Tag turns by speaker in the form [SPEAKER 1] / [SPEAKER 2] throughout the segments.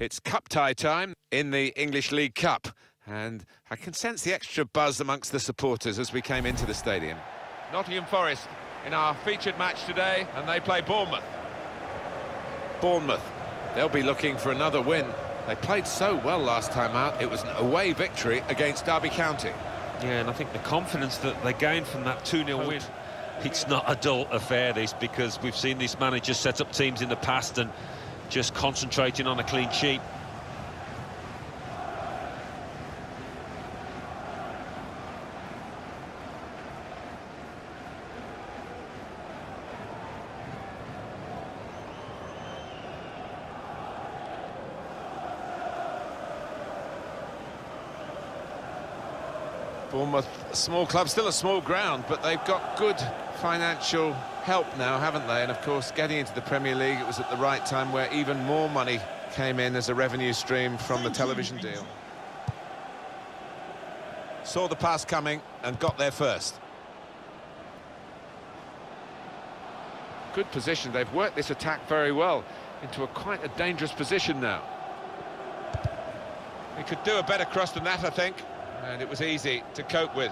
[SPEAKER 1] It's cup tie time in the English League Cup, and I can sense the extra buzz amongst the supporters as we came into the stadium.
[SPEAKER 2] Nottingham Forest in our featured match today, and they play Bournemouth.
[SPEAKER 1] Bournemouth, they'll be looking for another win. They played so well last time out. It was an away victory against Derby County.
[SPEAKER 3] Yeah, and I think the confidence that they gained from that 2-0 win, it's not a dull affair, this, because we've seen this manager set up teams in the past and just concentrating on a clean sheet.
[SPEAKER 1] Bournemouth, a small club, still a small ground, but they've got good financial help now, haven't they? And of course, getting into the Premier League, it was at the right time where even more money came in as a revenue stream from the television deal. Saw the pass coming and got there first. Good position. They've worked this attack very well into quite a dangerous position now.
[SPEAKER 2] He could do a better cross than that, I think. And it was easy to cope with.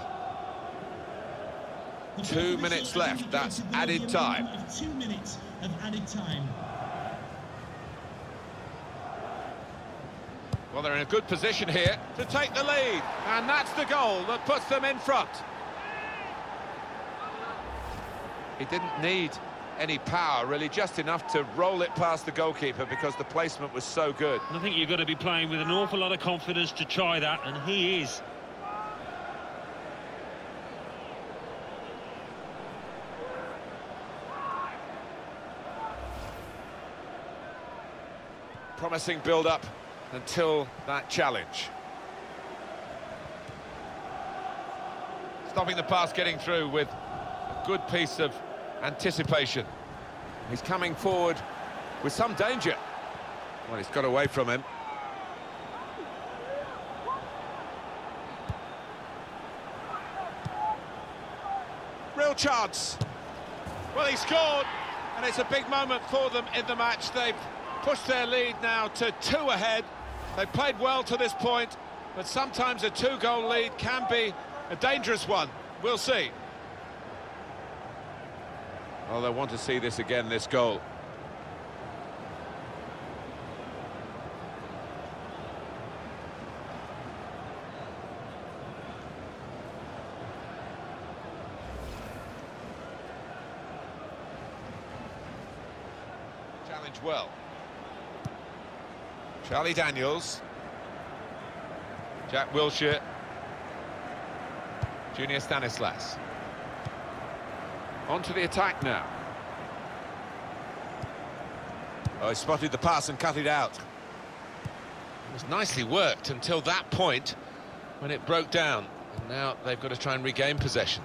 [SPEAKER 1] 2 minutes left, that's added time.
[SPEAKER 4] 2 minutes of added time.
[SPEAKER 2] Well, they're in a good position here to take the lead. And that's the goal that puts them in front.
[SPEAKER 1] He didn't need any power, really, just enough to roll it past the goalkeeper because the placement was so good.
[SPEAKER 3] I think you've got to be playing with an awful lot of confidence to try that, and he is.
[SPEAKER 1] Promising build-up until that challenge.
[SPEAKER 2] Stopping the pass getting through with a good piece of anticipation.
[SPEAKER 1] He's coming forward with some danger. Well, he's got away from him.
[SPEAKER 2] Real chance. Well, he scored, and it's a big moment for them in the match. They've pushed their lead now to 2 ahead. They've played well to this point, but sometimes a 2-goal lead can be a dangerous one. We'll see.
[SPEAKER 1] Well, they want to see this again, this goal. Challenge well. Charlie Daniels.
[SPEAKER 2] Jack Wilshere.
[SPEAKER 1] Junior Stanislas. On to the attack now. Oh, he spotted the pass and cut it out. It was nicely worked until that point when it broke down. And now they've got to try and regain possession.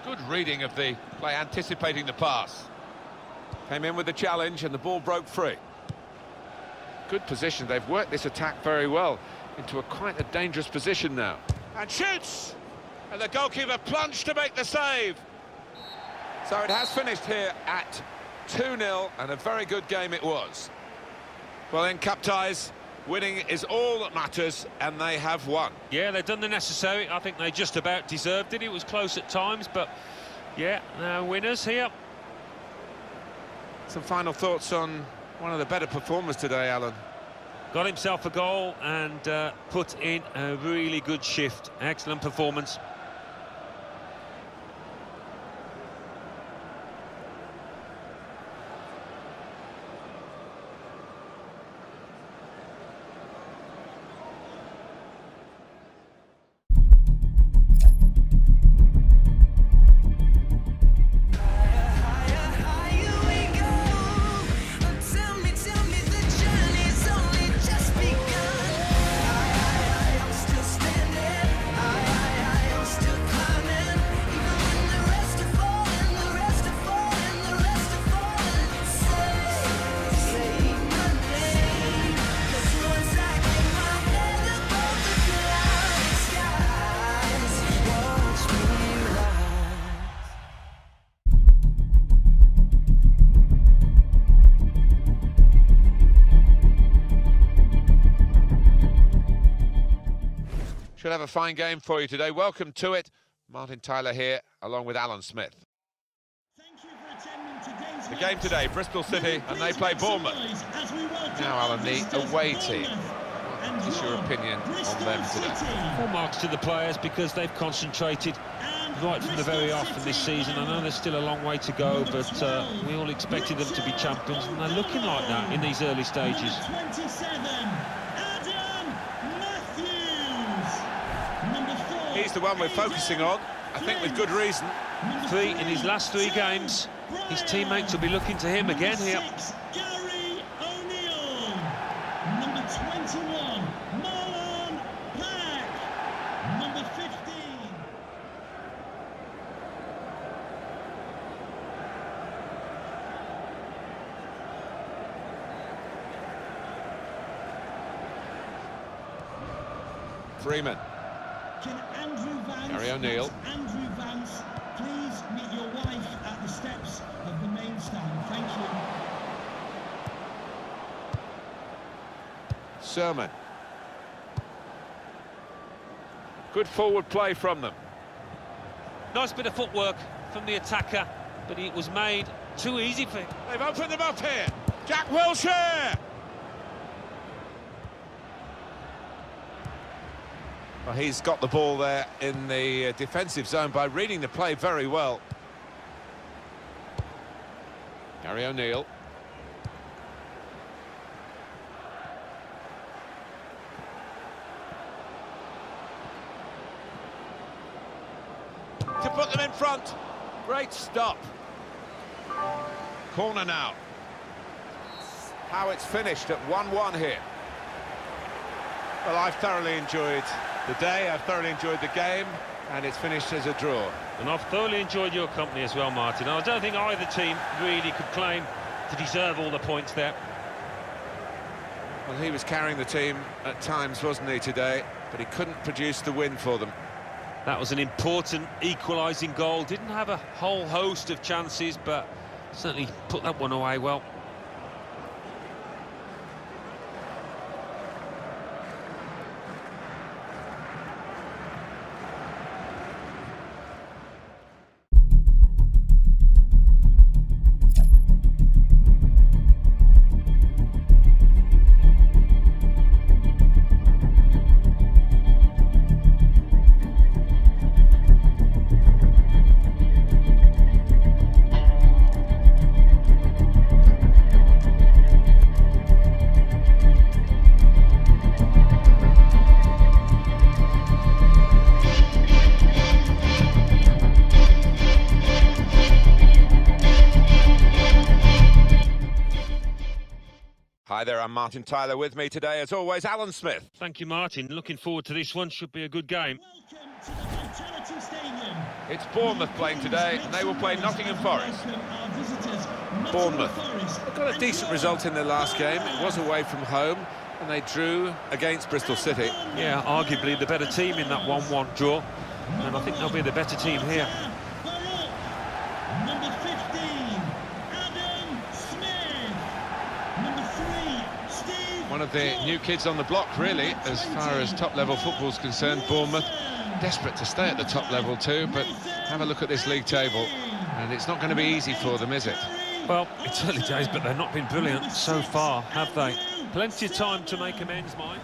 [SPEAKER 2] Good reading of the play, anticipating the pass.
[SPEAKER 1] Came in with the challenge and the ball broke free. Good position. They've worked this attack very well into quite a dangerous position now.
[SPEAKER 2] And shoots! And the goalkeeper plunged to make the save.
[SPEAKER 1] So it has finished here at 2-0, and a very good game it was. Well, in cup ties, winning is all that matters, and they have won.
[SPEAKER 3] Yeah, they've done the necessary. I think they just about deserved it. It was close at times, but yeah, now winners here.
[SPEAKER 1] Some final thoughts on one of the better performers today, Alan.
[SPEAKER 3] Got himself a goal and put in a really good shift. Excellent performance.
[SPEAKER 1] Should have a fine game for you today. Welcome to it. Martin Tyler here, along with Alan Smith.
[SPEAKER 4] Thank you for attending today's
[SPEAKER 1] The game today, Bristol City, and they play Bournemouth. Now, Alan, the away team. What is your opinion on them today?
[SPEAKER 3] Full marks to the players because they've concentrated right from the very off in this season. I know there's still a long way to go, but we all expected them to be champions, and they're looking like that in these early stages.
[SPEAKER 4] 27, Adam Matthews. Number 4.
[SPEAKER 1] He's the one we're focusing on, I think with good reason.
[SPEAKER 3] In his last 3 games, his teammates will be looking to him again here.
[SPEAKER 4] Gary O'Neill. Number 21, Marlon Pack. Number 15.
[SPEAKER 1] Freeman.
[SPEAKER 4] Can Andrew Vance,
[SPEAKER 1] Gary O'Neill.
[SPEAKER 4] Andrew Vance, please meet your wife at the steps of the main stand. Thank you.
[SPEAKER 1] Sermon. Good forward play from them.
[SPEAKER 3] Nice bit of footwork from the attacker, but it was made too easy for him.
[SPEAKER 2] They've opened them up here. Jack Wilshere.
[SPEAKER 1] Well, he's got the ball there in the defensive zone by reading the play very well. Gary O'Neill.
[SPEAKER 2] To put them in front. Great stop. Corner now.
[SPEAKER 1] How it's finished at 1-1 here.
[SPEAKER 2] Well, I've thoroughly enjoyed the day, I've thoroughly enjoyed the game, and it's finished as a draw.
[SPEAKER 3] And I've thoroughly enjoyed your company as well, Martin. I don't think either team really could claim to deserve all the points there.
[SPEAKER 1] Well, he was carrying the team at times, wasn't he, today? But he couldn't produce the win for them.
[SPEAKER 3] That was an important equalising goal. Didn't have a whole host of chances, but certainly put that one away well.
[SPEAKER 1] Hi there, I'm Martin Tyler. With me today, as always, Alan Smith.
[SPEAKER 3] Thank you, Martin. Looking forward to this one. Should be a good game.
[SPEAKER 4] Welcome to the Vitality Stadium.
[SPEAKER 1] It's Bournemouth playing today, and they will play Nottingham Forest. Bournemouth got a decent result in their last game. It was away from home, and they drew against Bristol City.
[SPEAKER 3] Yeah, arguably the better team in that 1-1 draw, and I think they'll be the better team here.
[SPEAKER 4] Number 15, Adam Smith. Number 3, Steve.
[SPEAKER 1] One of the new kids on the block, really, as far as top-level football's concerned. Bournemouth desperate to stay at the top level too, but have a look at this league table, and it's not going to be easy for them, is it?
[SPEAKER 3] Well, it's early days, but they've not been brilliant so far, have they? Plenty of time to make amends, Mike.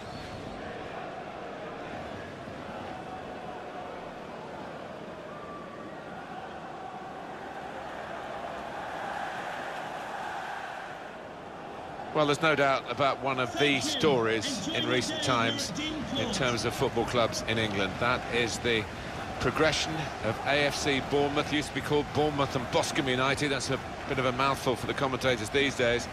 [SPEAKER 1] Well, there's no doubt about one of the stories in recent times in terms of football clubs in England. That is the progression of AFC Bournemouth. Used to be called Bournemouth and Boscombe United. That's a bit of a mouthful for the commentators these days.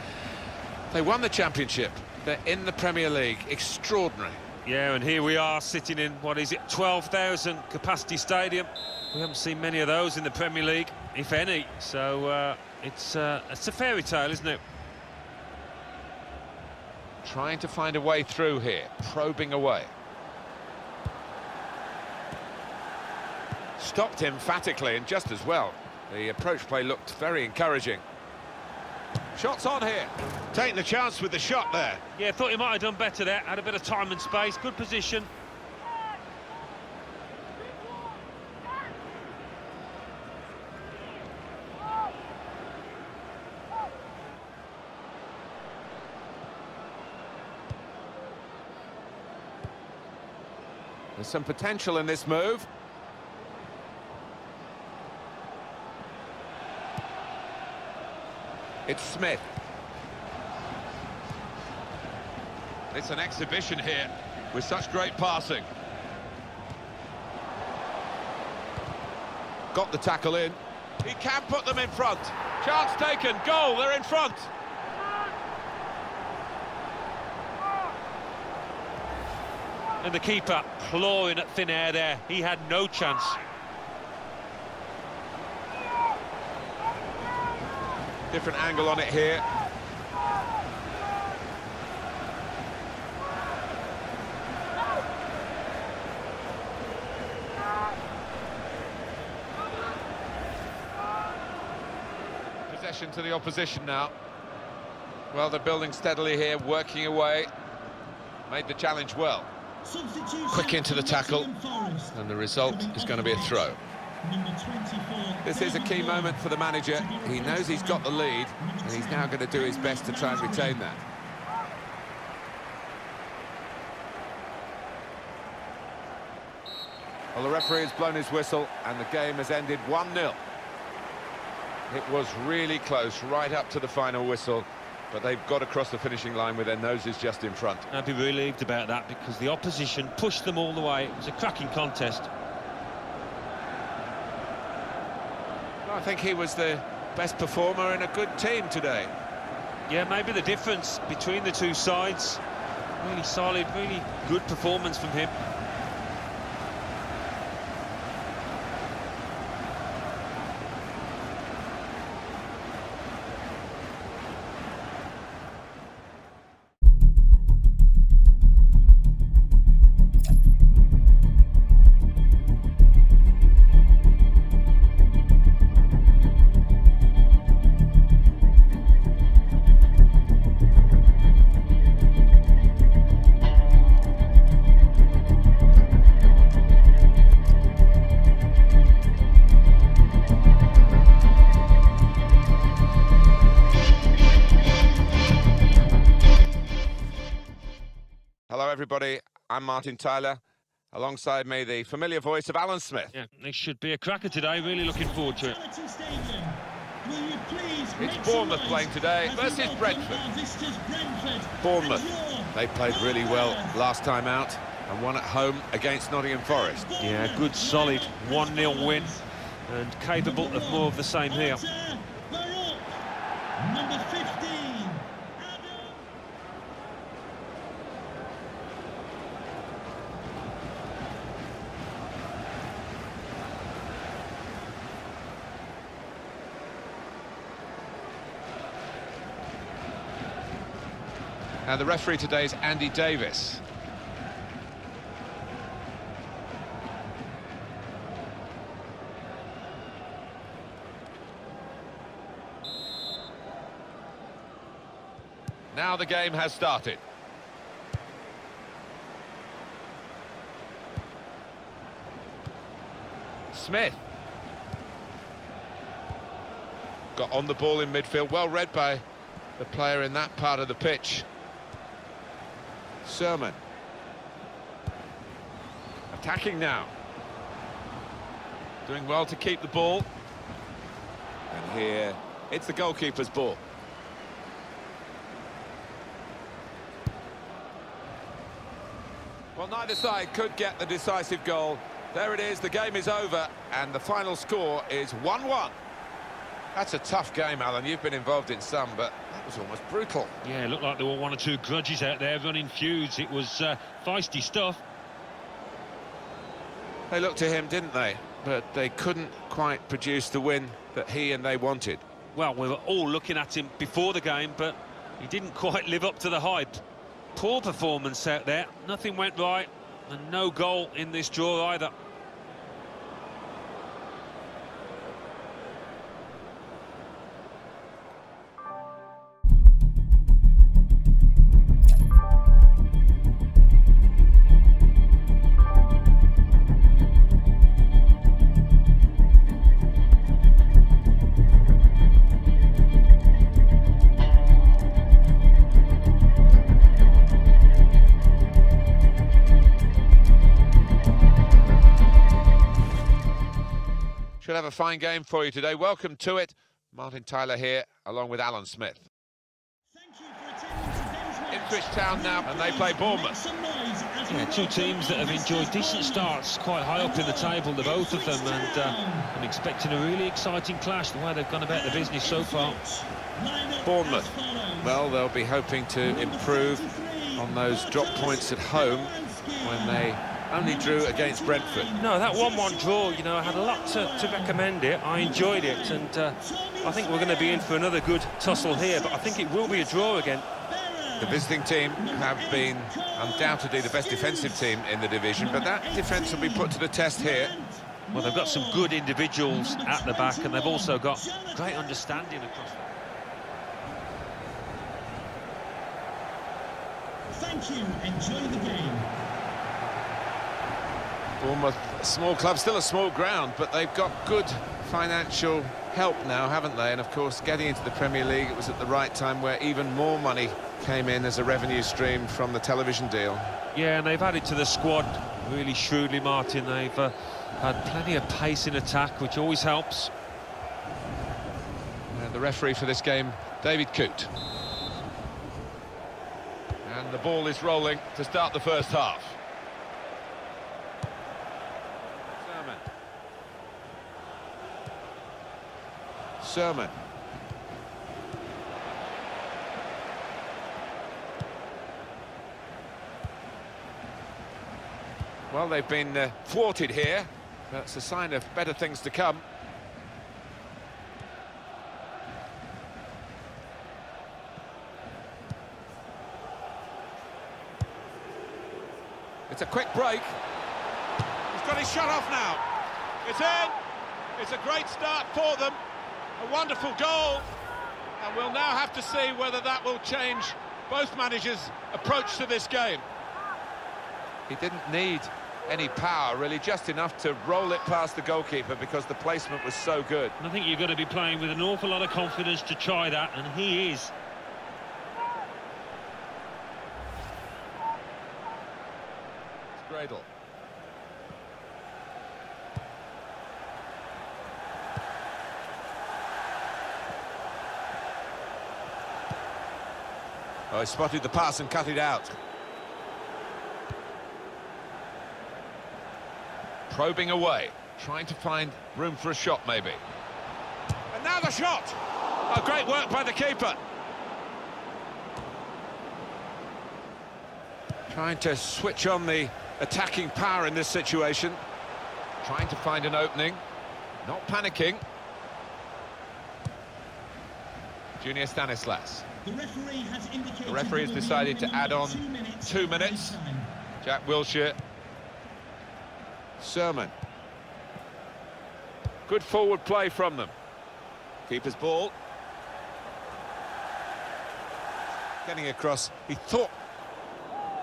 [SPEAKER 1] They won the championship. They're in the Premier League. Extraordinary.
[SPEAKER 3] Yeah, and here we are sitting in, what is it, 12,000 capacity stadium. We haven't seen many of those in the Premier League, if any. So it's a fairy tale, isn't it?
[SPEAKER 1] Trying to find a way through here, probing away. Stopped emphatically and just as well. The approach play looked very encouraging. Shots on here.
[SPEAKER 2] Taking the chance with the shot there.
[SPEAKER 3] Yeah, thought he might have done better there. Had a bit of time and space, good position.
[SPEAKER 1] There's some potential in this move. It's Smith.
[SPEAKER 2] It's an exhibition here with such great passing.
[SPEAKER 1] Got the tackle in.
[SPEAKER 2] He can put them in front. Chance taken, goal, they're in front.
[SPEAKER 3] And the keeper clawing at thin air there. He had no chance.
[SPEAKER 1] Different angle on it here.
[SPEAKER 2] Possession to the opposition now. Well, they're building steadily here, working away. Made the challenge well.
[SPEAKER 1] Quick into the tackle, and the result is going to be a throw. This is a key moment for the manager. He knows he's got the lead, and he's now going to do his best to try and retain that. Well, the referee has blown his whistle, and the game has ended 1-0. It was really close, right up to the final whistle, but they've got across the finishing line with their noses just in front.
[SPEAKER 3] I'd be relieved about that because the opposition pushed them all the way. It was a cracking contest.
[SPEAKER 1] Well, I think he was the best performer in a good team today.
[SPEAKER 3] Yeah, maybe the difference between the two sides. Really solid, really good performance from him.
[SPEAKER 1] Hello, everybody. I'm Martin Tyler. Alongside me, the familiar voice of Alan Smith.
[SPEAKER 3] Yeah, this should be a cracker today. Really looking forward to it.
[SPEAKER 1] It's Bournemouth playing today versus Brentford. Bournemouth, they played really well last time out and won at home against Nottingham Forest.
[SPEAKER 3] Yeah, good, solid 1-0 win and capable of more of the same here.
[SPEAKER 4] Number 15.
[SPEAKER 1] And the referee today is Andy Davis. Now the game has started. Smith. Got on the ball in midfield, well read by the player in that part of the pitch. Sermon. Attacking now. Doing well to keep the ball. And here, it's the goalkeeper's ball. Well, neither side could get the decisive goal. There it is, the game is over, and the final score is 1-1. That's a tough game, Alan. You've been involved in some, but that was almost brutal.
[SPEAKER 3] Yeah, it looked like there were one or two grudges out there running feuds. It was feisty stuff.
[SPEAKER 1] They looked to him, didn't they? But they couldn't quite produce the win that he and they wanted.
[SPEAKER 3] Well, we were all looking at him before the game, but he didn't quite live up to the hype. Poor performance out there. Nothing went right, and no goal in this draw either.
[SPEAKER 1] Should have a fine game for you today. Welcome to it. Martin Tyler here, along with Alan Smith. Ipswich Town now, and they play Bournemouth.
[SPEAKER 3] Yeah, two teams that have enjoyed decent starts, quite high up in the table, the both of them, and I'm expecting a really exciting clash, the way they've gone about the business so far.
[SPEAKER 1] Bournemouth, well, they'll be hoping to improve on those drop points at home when they only drew against Brentford.
[SPEAKER 5] No, that 1-1 draw, you know, I had a lot to recommend it. I enjoyed it, and I think we're going to be in for another good tussle here, but I think it will be a draw again.
[SPEAKER 1] The visiting team have been undoubtedly the best defensive team in the division, but that defence will be put to the test here.
[SPEAKER 3] Well, they've got some good individuals at the back, and they've also got great understanding across the...
[SPEAKER 4] Thank you. Enjoy the game.
[SPEAKER 1] Bournemouth, a small club, still a small ground, but they've got good financial help now, haven't they? And of course, getting into the Premier League, it was at the right time where even more money came in as a revenue stream from the television deal.
[SPEAKER 3] Yeah, and they've added to the squad really shrewdly, Martin. They've had plenty of pace in attack, which always helps.
[SPEAKER 1] And the referee for this game, David Coote. And the ball is rolling to start the first half. Sermon. Well, they've been thwarted here. That's a sign of better things to come. It's a quick break.
[SPEAKER 2] He's got his shot off now. It's in. It's a great start for them. A wonderful goal. And we'll now have to see whether that will change both managers' approach to this game.
[SPEAKER 1] He didn't need any power, really, just enough to roll it past the goalkeeper because the placement was so good.
[SPEAKER 3] And I think you've got to be playing with an awful lot of confidence to try that, and he is.
[SPEAKER 1] Gradle. Oh, he spotted the pass and cut it out. Probing away, trying to find room for a shot, maybe.
[SPEAKER 2] And now the shot! Oh, great work by the keeper.
[SPEAKER 1] Trying to switch on the attacking power in this situation. Trying to find an opening. Not panicking. Junior Stanislas.
[SPEAKER 4] The
[SPEAKER 1] referee has decided to add on 2 minutes. Jack Wilshere. Sermon. Good forward play from them. Keeper's ball. Getting across. He thought...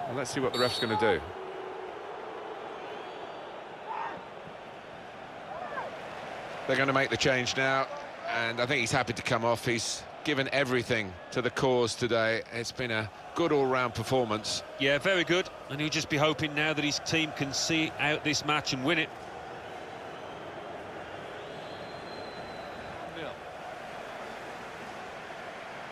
[SPEAKER 1] Well, let's see what the ref's going to do. They're going to make the change now, and I think he's happy to come off. He's given everything to the cause today. It's been a good all-round performance.
[SPEAKER 3] Yeah, very good, and he'll just be hoping now that his team can see out this match and win it.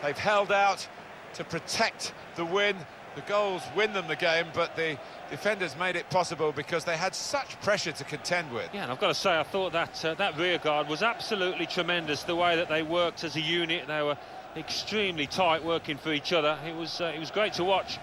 [SPEAKER 1] They've held out to protect the win. The goals win them the game, but the defenders made it possible because they had such pressure to contend with.
[SPEAKER 3] Yeah, and I've got to say, I thought that that rear guard was absolutely tremendous. The way that they worked as a unit, they were extremely tight, working for each other. It was great to watch.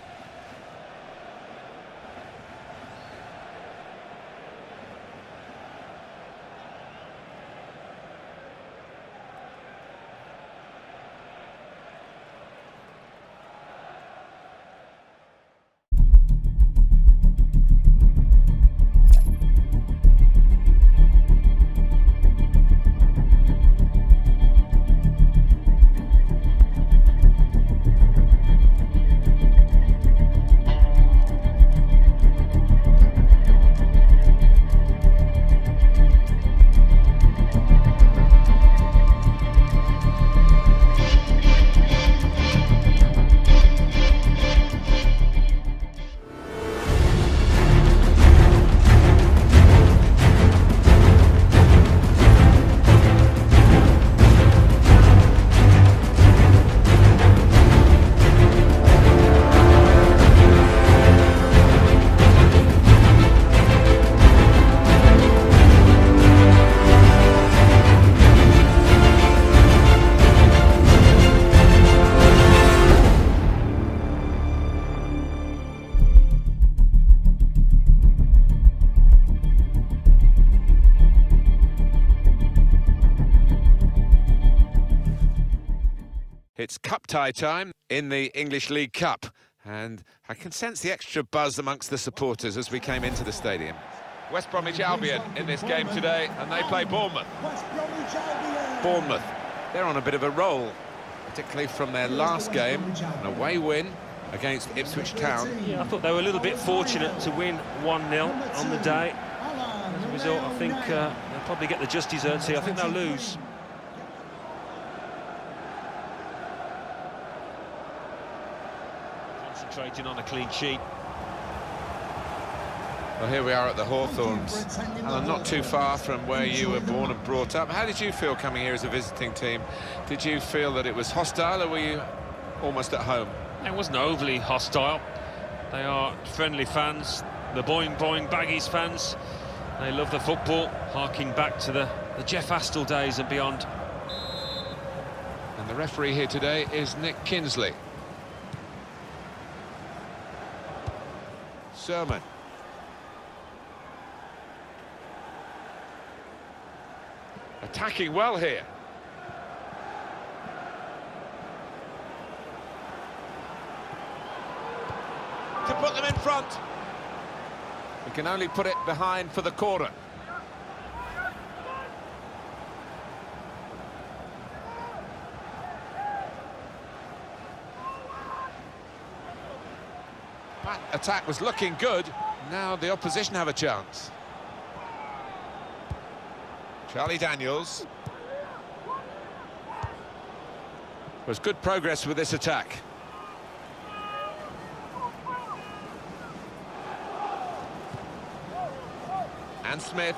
[SPEAKER 1] It's cup tie time in the English League Cup, and I can sense the extra buzz amongst the supporters as we came into the stadium.
[SPEAKER 2] West Bromwich Albion in this game today, and they play Bournemouth.
[SPEAKER 1] Bournemouth, they're on a bit of a roll, particularly from their last game, an away win against Ipswich Town.
[SPEAKER 5] Yeah, I thought they were a little bit fortunate to win 1-0 on the day. As a result, I think they'll probably get the just desserts here. I think they'll lose. Concentrating on a clean sheet.
[SPEAKER 1] Well, here we are at the Hawthorns, and I'm not too far from where you were born and brought up. How did you feel coming here as a visiting team? Did you feel that it was hostile, or were you almost at home?
[SPEAKER 5] It wasn't overly hostile. They are friendly fans, the Boing Boing Baggies fans. They love the football, harking back to the Jeff Astle days and beyond.
[SPEAKER 1] And the referee here today is Nick Kinsley. Sermon.
[SPEAKER 2] Attacking well here. To put them in front.
[SPEAKER 1] We can only put it behind for the corner. That attack was looking good. Now the opposition have a chance. Charlie Daniels. Was good progress with this attack. And Smith.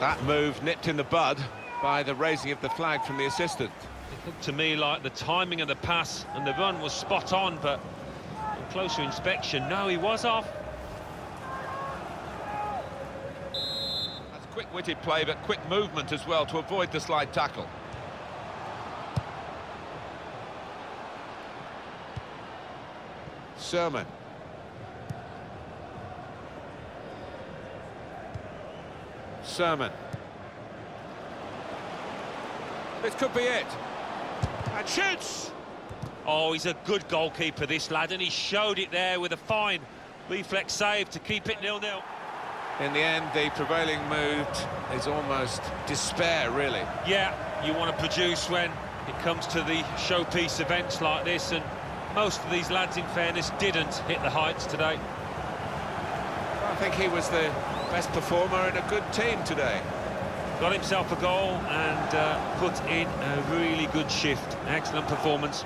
[SPEAKER 1] That move nipped in the bud by the raising of the flag from the assistant.
[SPEAKER 5] It looked to me like the timing of the pass and the run was spot on, but on closer inspection, no, he was off.
[SPEAKER 2] That's quick-witted play, but quick movement as well to avoid the slide tackle.
[SPEAKER 1] Sermon. Sermon.
[SPEAKER 2] This could be it. And shoots!
[SPEAKER 5] Oh, he's a good goalkeeper, this lad, and he showed it there with a fine reflex save to keep it 0-0.
[SPEAKER 1] In the end, the prevailing mood is almost despair, really.
[SPEAKER 5] Yeah, you want to produce when it comes to the showpiece events like this, and most of these lads, in fairness, didn't hit the heights today.
[SPEAKER 1] I think he was the best performer in a good team today.
[SPEAKER 5] Got himself a goal and put in a really good shift. Excellent performance.